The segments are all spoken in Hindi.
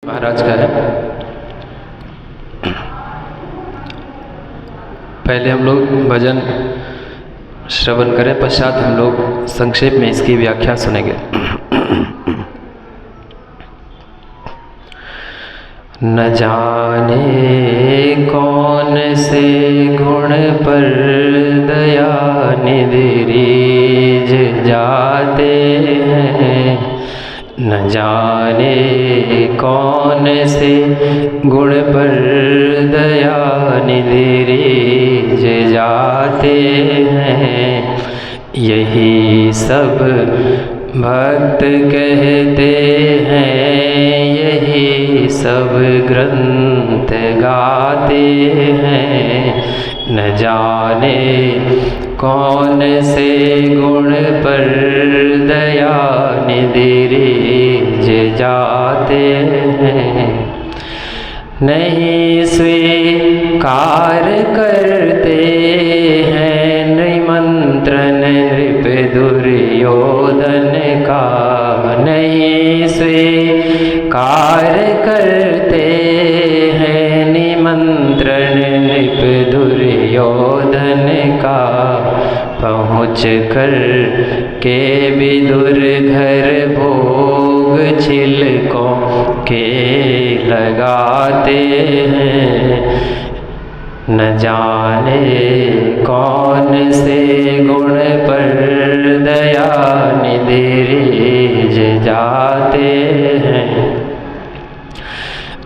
महाराज का है। पहले हम लोग भजन श्रवण करें, पश्चात हम लोग संक्षेप में इसकी व्याख्या सुनेंगे। न जाने कौन से गुण पर दया निधि रीझ जाते हैं, न जाने कौन से गुण पर दया निधि रीझ जाते हैं। यही सब भक्त कहते हैं, यही सब ग्रंथ गाते हैं। न जाने कौन से गुण पर दया निधि रीझ जाते हैं। नहीं स्वीकार करते हैं निमंत्रण नृप दुर्योधन का, नहीं स्वीकार करते हैं निमंत्रण नृप दुर्योधन का। पहुँच कर के विदुर घर भोग छिलकों के लगाते हैं। न जाने कौन से गुण पर दया निधि रीझ जाते हैं।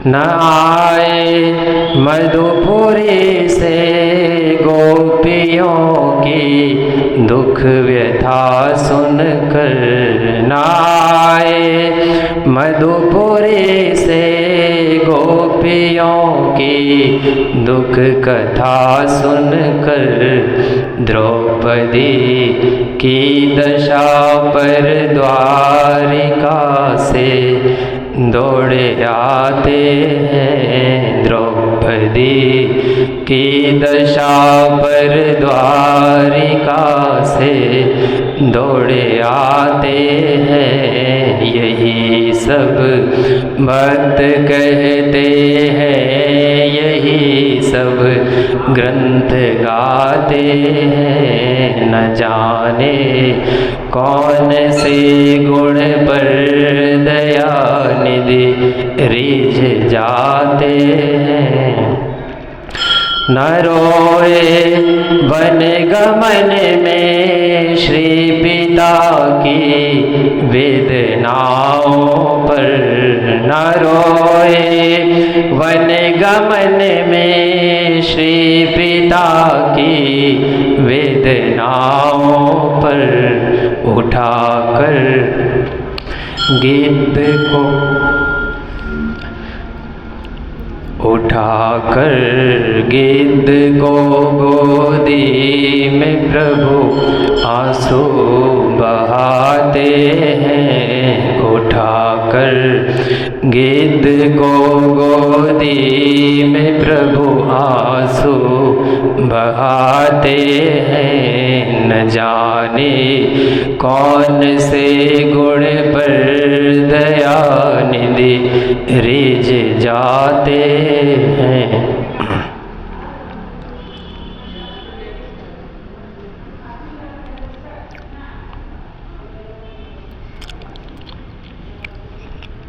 न आए मधुपुरी से गोपियों की दुख व्यथा सुनकर, न आए मधुपुरी से गोपियों की दुख कथा सुनकर। द्रौपदी की दशा पर द्वारिका से दौड़े आते हैं। द्रौपदी की दशा पर द्वारिका से दौड़े आते हैं। यही सब भक्त कहते हैं, यही सब ग्रंथ गाते हैं। न जाने कौन से गुण पर दया निधि रीझ जाते हैं। न रोए वन गमन में श्री पिता की वेदनाओं पर, न रोए वन गमन में श्री पिता की वेदनाओं पर। उठाकर गिद्ध को उठाकर गिद्ध को गोदी में प्रभु आंसू बहाते हैं। उठाकर गिद्ध को गोदी में प्रभु आंसू बहाते हैं। न जाने कौन से गुण पर दया निधि रीझ जाते हैं।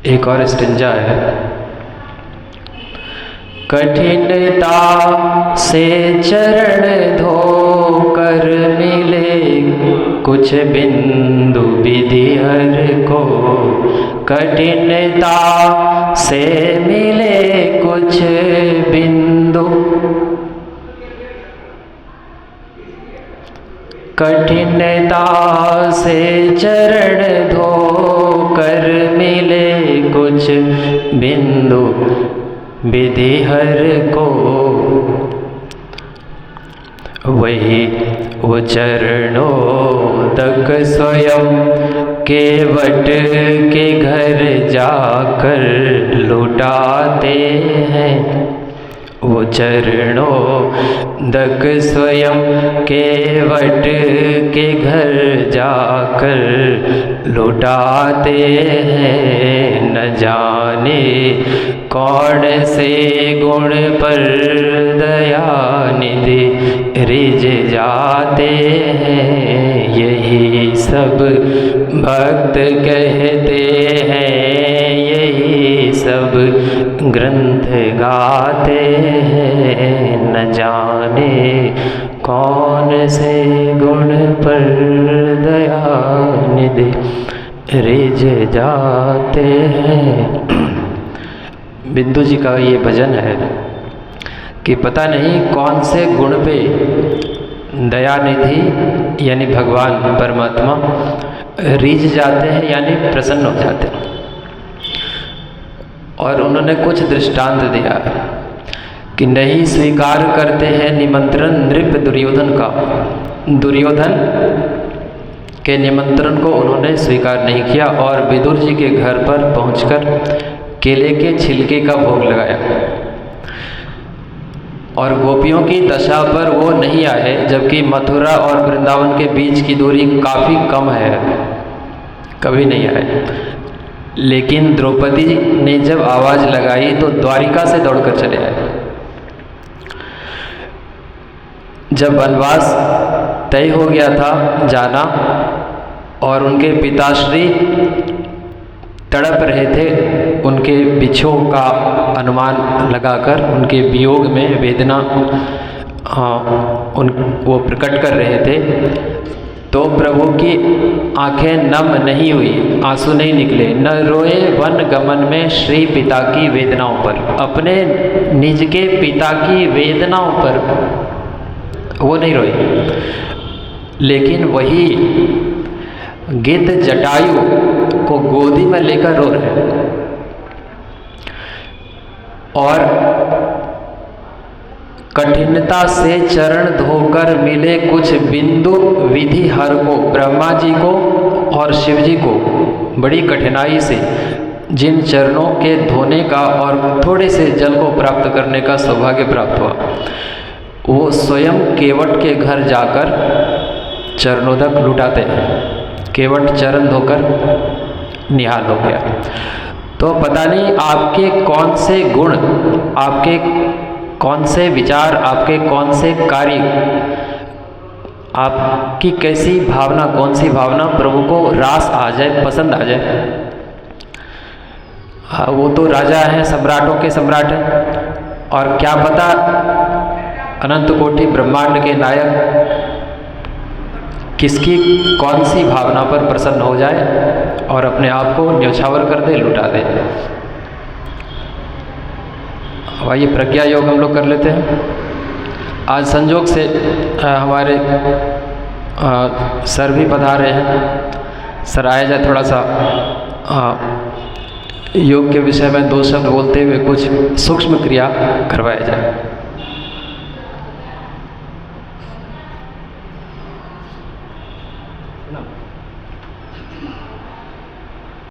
एक और स्टिंजा है। कठिनता से चरण धोकर मिले कुछ बिंदु विधि हर को। कठिनता से मिले कुछ बिंदु, कठिनता से चरण धोकर मिले कुछ बिंदु विधि हर को। वही वो चरणों तक स्वयं केवट के घर जाकर लुटाते हैं। वो चरणों दक स्वयं केवट के घर जाकर लुटाते हैं। न जाने कौन से गुण पर दया निधि रिझ जाते हैं। यही सब भक्त कहते हैं, यही सब ग्रंथ गाते हैं। न जाने कौन से गुण पर दया निधि रिझ जाते हैं। बिंदु जी का ये भजन है कि पता नहीं कौन से गुण पे दयानिधि यानी भगवान परमात्मा रिझ जाते हैं यानी प्रसन्न हो जाते हैं। और उन्होंने कुछ दृष्टांत दिया कि नहीं स्वीकार करते हैं निमंत्रण नृप दुर्योधन का। दुर्योधन के निमंत्रण को उन्होंने स्वीकार नहीं किया और विदुर जी के घर पर पहुंचकर केले के छिलके का भोग लगाया। और गोपियों की दशा पर वो नहीं आए, जबकि मथुरा और वृंदावन के बीच की दूरी काफ़ी कम है, कभी नहीं आए। लेकिन द्रौपदी ने जब आवाज़ लगाई तो द्वारिका से दौड़कर चले आए। जब वनवास तय हो गया था जाना और उनके पिताश्री तड़प रहे थे, उनके बिछोह का अनुमान लगाकर उनके वियोग में वेदना वो प्रकट कर रहे थे, तो प्रभु की आंखें नम नहीं हुई, आंसू नहीं निकले। न रोए वन गमन में श्री पिता की वेदनाओं पर, अपने निज के पिता की वेदनाओं पर वो नहीं रोए। लेकिन वही गिद्ध जटायु को गोदी में लेकर रो रहे हैं। और कठिनता से चरण धोकर मिले कुछ बिंदु विधि हर को, ब्रह्मा जी को और शिव जी को बड़ी कठिनाई से जिन चरणों के धोने का और थोड़े से जल को प्राप्त करने का सौभाग्य प्राप्त हुआ, वो स्वयं केवट के घर जाकर चरणोदक लुटाते हैं। केवट चरण धोकर निहाल हो गया। तो पता नहीं आपके कौन से गुण, आपके कौन से विचार, आपके कौन से कार्य, आपकी कैसी भावना, कौन सी भावना प्रभु को रास आ जाए, पसंद आ जाए। हाँ, वो तो राजा हैं, सम्राटों के सम्राट हैं, और क्या पता अनंत कोटि ब्रह्मांड के नायक किसकी कौन सी भावना पर प्रसन्न हो जाए और अपने आप को न्यौछावर कर दे, लुटा दे। अब आइए प्रज्ञा योग हम लोग कर लेते हैं। आज संजोग से हमारे सर भी पधारे हैं। सर आया जाए, थोड़ा सा योग के विषय में 2 शब्द बोलते हुए कुछ सूक्ष्म क्रिया करवाया जाए।